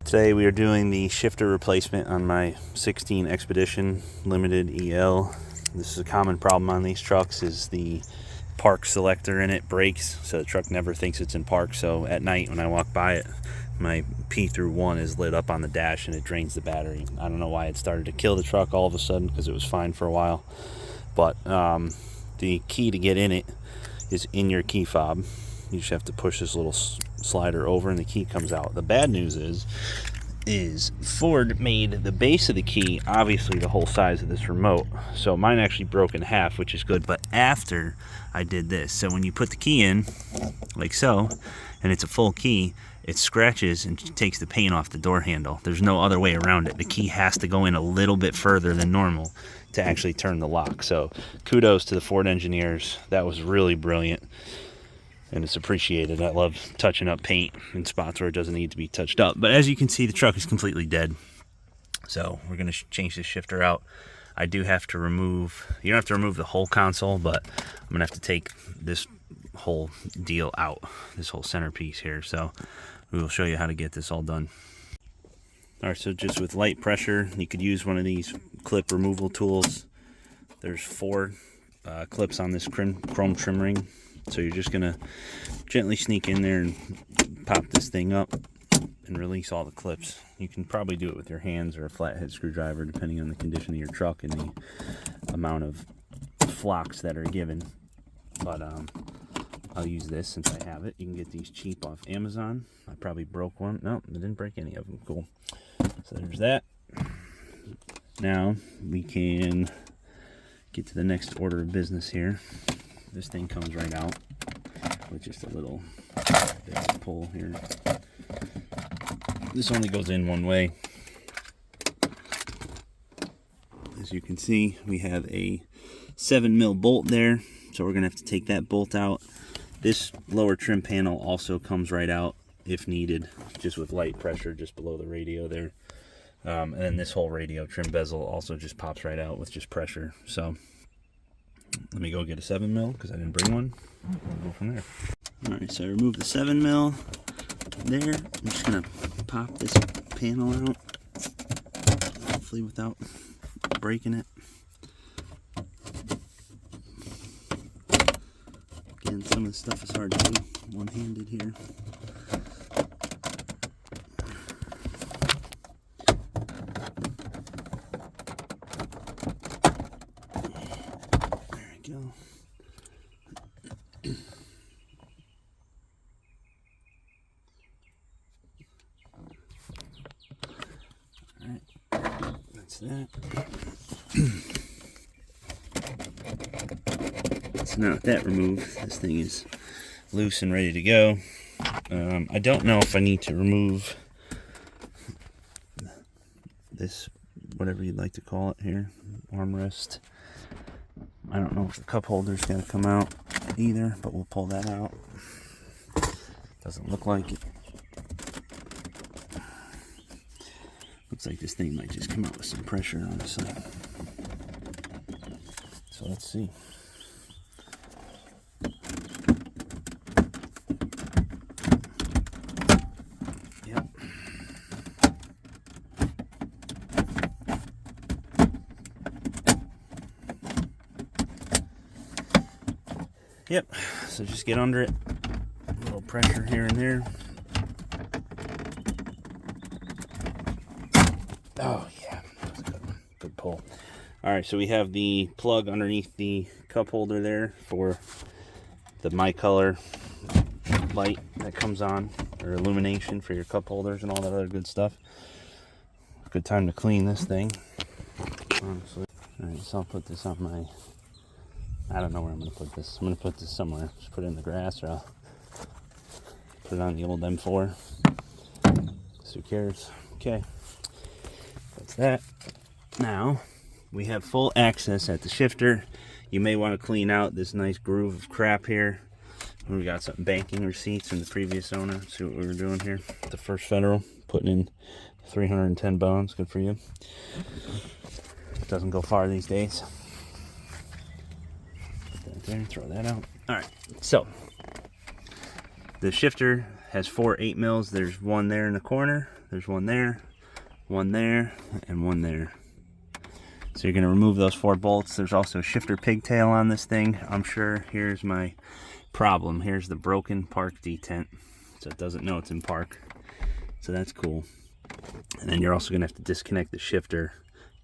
Today we are doing the shifter replacement on my 16 Expedition Limited EL. This is a common problem on these trucks, is the park selector in it breaks, so the truck never thinks it's in park. So at night when I walk by it, my P through 1 is lit up on the dash and it drains the battery. I don't know why it started to kill the truck all of a sudden, because it was fine for a while. But the key to get in it is in your key fob. You just have to push this little slider over and the key comes out. The bad news is Ford made the base of the key obviously the whole size of this remote, so mine actually broke in half, which is good. But after I did this, so when you put the key in like so and it's a full key, it scratches and takes the paint off the door handle. There's no other way around it. The key has to go in a little bit further than normal to actually turn the lock. So kudos to the Ford engineers. That was really brilliant and it's appreciated. I love touching up paint in spots where it doesn't need to be touched up. But as you can see, the truck is completely dead. So we're going to change this shifter out. I do have to remove, you don't have to remove the whole console, but I'm going to have to take this whole deal out, this whole centerpiece here. So we will show you how to get this all done. All right, so just with light pressure, you could use one of these clip removal tools. There's 4 clips on this chrome trim ring. So you're just gonna gently sneak in there and pop this thing up and release all the clips. You can probably do it with your hands or a flathead screwdriver, depending on the condition of your truck and the amount of flocks that are given. But I'll use this since I have it. You can get these cheap off Amazon. I probably broke one. No, I didn't break any of them. Cool. So there's that. Now we can get to the next order of business here. This thing comes right out with just a little pull here. This only goes in one way. As you can see, we have a 7mm bolt there, so we're gonna have to take that bolt out. This lower trim panel also comes right out if needed, just with light pressure just below the radio there. And then this whole radio trim bezel also just pops right out with just pressure. So let me go get a 7mm because I didn't bring one. We'll go from there. Alright, so I removed the 7mm there. I'm just going to pop this panel out, hopefully without breaking it. Again, some of the stuff is hard to do one-handed here. Go. Alright, that's that. So now with that removed, this thing is loose and ready to go. I don't know if I need to remove this, whatever you'd like to call it here, armrest. I don't know if the cup holder's going to come out either, but we'll pull that out. Doesn't look like it. Looks like this thing might just come out with some pressure, honestly. So let's see. Yep. Yep, so just get under it, a little pressure here and there. Oh yeah, that was a good one, good pull. All right, so we have the plug underneath the cup holder there for the My Color light that comes on, or illumination for your cup holders and all that other good stuff. Good time to clean this thing, honestly. All right, so I'll put this on my, I don't know where I'm going to put this. I'm going to put this somewhere. Just put it in the grass, or I'll put it on the old M4. So who cares? Okay. That's that. Now, we have full access at the shifter. You may want to clean out this nice groove of crap here. We got some banking receipts from the previous owner. Let's see what we were doing here. The First Federal, putting in 310 bones. Good for you. Doesn't go far these days. There, throw that out. All right, so the shifter has 4 8mm. There's one there in the corner. There's one there, and one there. So you're going to remove those 4 bolts. There's also a shifter pigtail on this thing, I'm sure. Here's my problem. Here's the broken park detent. So it doesn't know it's in park. So that's cool. And then you're also going to have to disconnect the shifter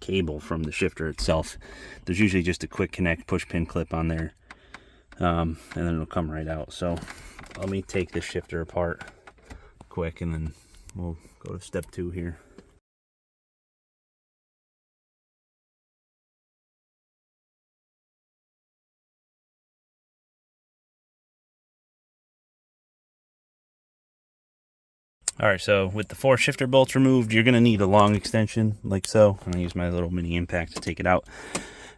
cable from the shifter itself. There's usually just a quick connect push pin clip on there. And then it'll come right out. So let me take this shifter apart quick, and then we'll go to step 2 here. All right, so with the 4 shifter bolts removed, you're going to need a long extension like so. I'm going to use my little mini impact to take it out.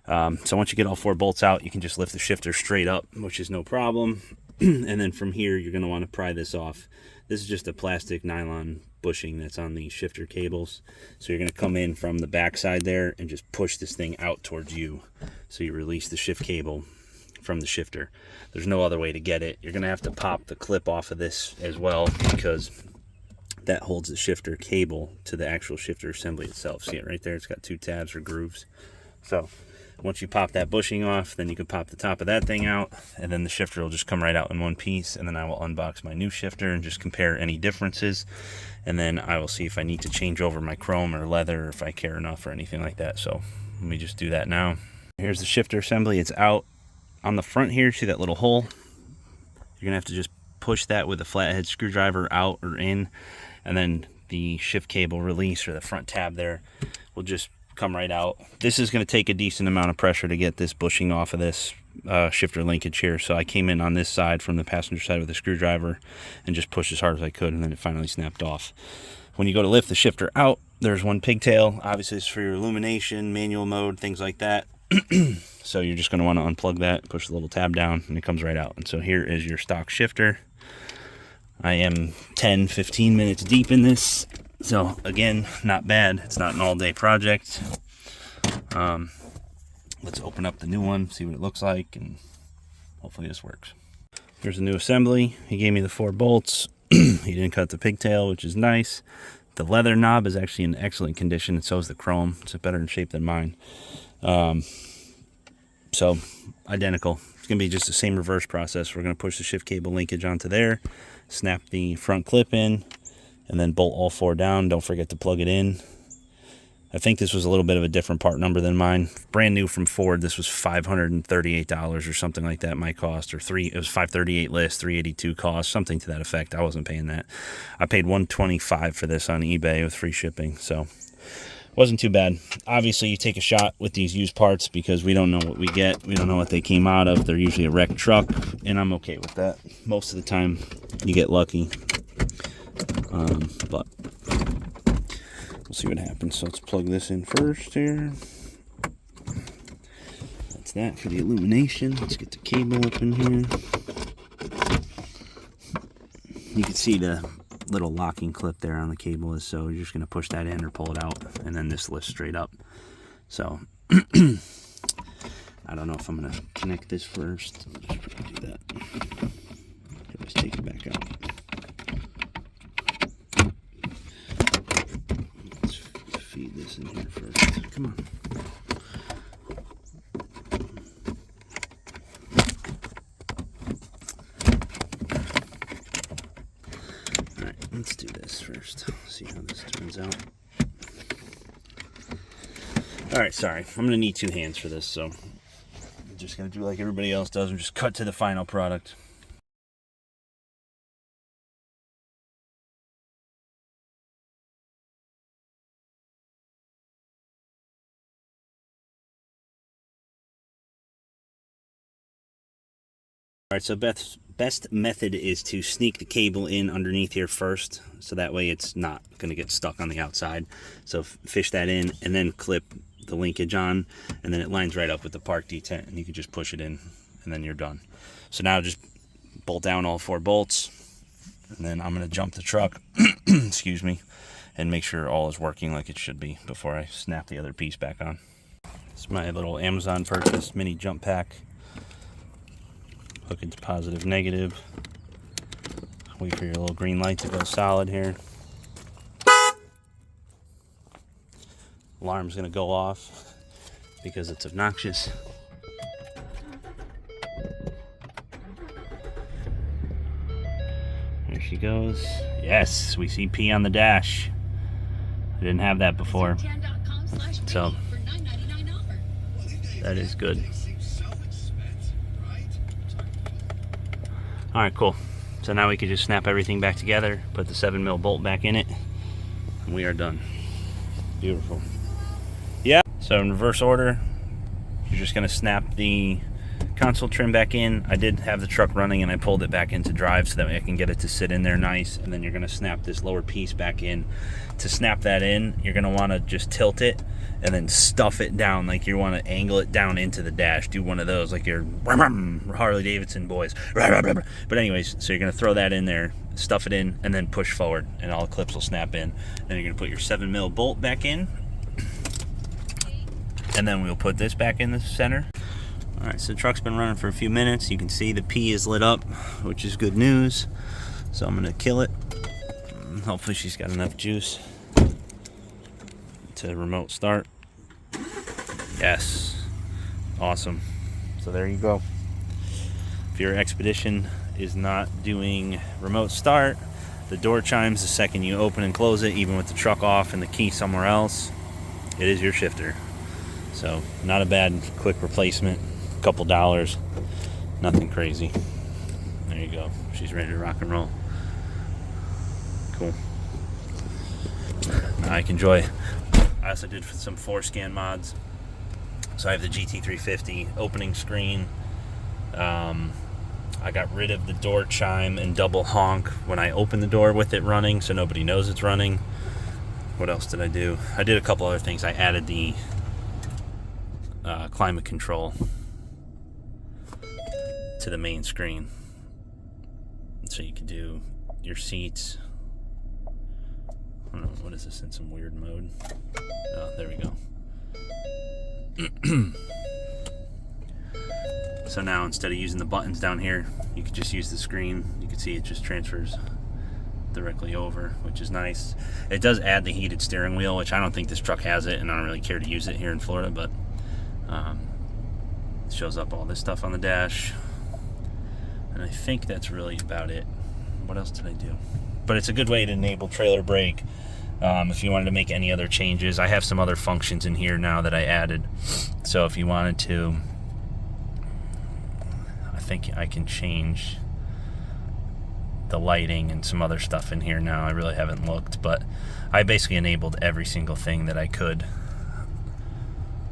So once you get all 4 bolts out, you can just lift the shifter straight up, which is no problem. And then from here, you're going to want to pry this off. This is just a plastic nylon bushing that's on the shifter cables. So you're going to come in from the back side there and just push this thing out towards you. So you release the shift cable from the shifter. There's no other way to get it. You're going to have to pop the clip off of this as well, because that holds the shifter cable to the actual shifter assembly itself. See it right there? It's got 2 tabs or grooves. So once you pop that bushing off, then you can pop the top of that thing out, and then the shifter will just come right out in one piece. And then I will unbox my new shifter and just compare any differences. And then I will see if I need to change over my chrome or leather, or if I care enough or anything like that. So let me just do that now. Here's the shifter assembly. It's out. On the front here, see that little hole? You're going to have to just push that with a flathead screwdriver out or in, and then the shift cable release, or the front tab there, will just come right out. This is going to take a decent amount of pressure to get this bushing off of this shifter linkage here. So I came in on this side from the passenger side with a screwdriver and just pushed as hard as I could, and then it finally snapped off. When you go to lift the shifter out, there's one pigtail. Obviously it's for your illumination, manual mode, things like that. So you're just going to want to unplug that, push the little tab down, and it comes right out. And so here is your stock shifter. I am 10-15 minutes deep in this, so again, not bad. It's not an all-day project. Let's open up the new one, see what it looks like, and hopefully this works. Here's the new assembly. He gave me the 4 bolts. He didn't cut the pigtail, which is nice. The leather knob is actually in excellent condition, and so is the chrome. It's better in shape than mine. So identical. It's going to be just the same reverse process. We're going to push the shift cable linkage onto there, snap the front clip in, and then bolt all 4 down. Don't forget to plug it in. I think this was a little bit of a different part number than mine. Brand new from Ford. This was $538 or something like that, my cost, or it was $538 list, $382 cost, something to that effect. I wasn't paying that. I paid $125 for this on eBay with free shipping, so wasn't too bad. Obviously, you take a shot with these used parts because we don't know what we get. We don't know what they came out of. They're usually a wrecked truck, and I'm okay with that. Most of the time, you get lucky. But we'll see what happens. So let's plug this in first here. That's that for the illumination. Let's get the cable up in here. You can see the little locking clip there on the cable is, so you're just going to push that in or pull it out, and then this lifts straight up. So I don't know if I'm going to connect this first. I'll just try to do that. Just take it back out. Let's feed this in here first. Come on. Let's do this first. See how this turns out. Alright, sorry. I'm going to need 2 hands for this, so I'm just going to do like everybody else does and just cut to the final product. Alright, so best method is to sneak the cable in underneath here first, so that way it's not going to get stuck on the outside. So fish that in and then clip the linkage on, and then it lines right up with the park detent, and you can just push it in, and then you're done. So now just bolt down all 4 bolts, and then I'm going to jump the truck, excuse me, and make sure all is working like it should be before I snap the other piece back on. It's my little Amazon purchase mini jump pack. Hook into positive, negative. Wait for your little green light to go solid here. Alarm's gonna go off because it's obnoxious. There she goes. Yes, we see P on the dash. I didn't have that before. So that is good. All right, cool. So now we can just snap everything back together, put the 7mm bolt back in it, and we are done. Beautiful. Yeah, so in reverse order, you're just gonna snap the console trim back in. I did have the truck running and I pulled it back into drive so that way I can get it to sit in there nice, and then you're gonna snap this lower piece back in. To snap that in, you're gonna wanna just tilt it and then stuff it down, like you wanna angle it down into the dash. Do one of those like your Harley Davidson boys. But anyways, so you're gonna throw that in there, stuff it in, and then push forward and all the clips will snap in. Then you're gonna put your 7mm bolt back in, and then we'll put this back in the center. All right, so the truck's been running for a few minutes. You can see the P is lit up, which is good news. So I'm gonna kill it. Hopefully she's got enough juice to remote start. Yes, awesome. So there you go. If your Expedition is not doing remote start, the door chimes the second you open and close it, even with the truck off and the key somewhere else. It is your shifter. So not a bad quick replacement, a couple dollars, nothing crazy. There you go. She's ready to rock and roll. Cool. Now I can enjoy. I also did some 4Scan mods. So I have the GT350 opening screen. I got rid of the door chime and double honk when I open the door with it running, so nobody knows it's running. What else did I do? I did a couple other things. I added the climate control to the main screen, so you can do your seats. I don't know, what is this in some weird mode? Oh, there we go. So now instead of using the buttons down here, you could just use the screen. You can see it just transfers directly over, which is nice. It does add the heated steering wheel, which I don't think this truck has it, and I don't really care to use it here in Florida, but it shows up all this stuff on the dash. And I think that's really about it. What else did I do? But it's a good way to enable trailer brake. If you wanted to make any other changes, I have some other functions in here now that I added. So if you wanted to, I think I can change the lighting and some other stuff in here now. I really haven't looked, but I basically enabled every single thing that I could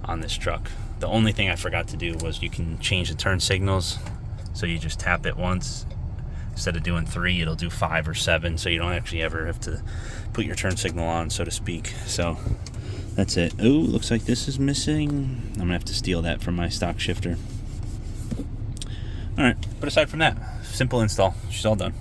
on this truck. The only thing I forgot to do was you can change the turn signals. So you just tap it once. Instead of doing 3, it'll do 5 or 7, so you don't actually ever have to put your turn signal on, so to speak. So that's it. Oh, looks like this is missing. I'm gonna have to steal that from my stock shifter. All right, but aside from that, simple install. She's all done.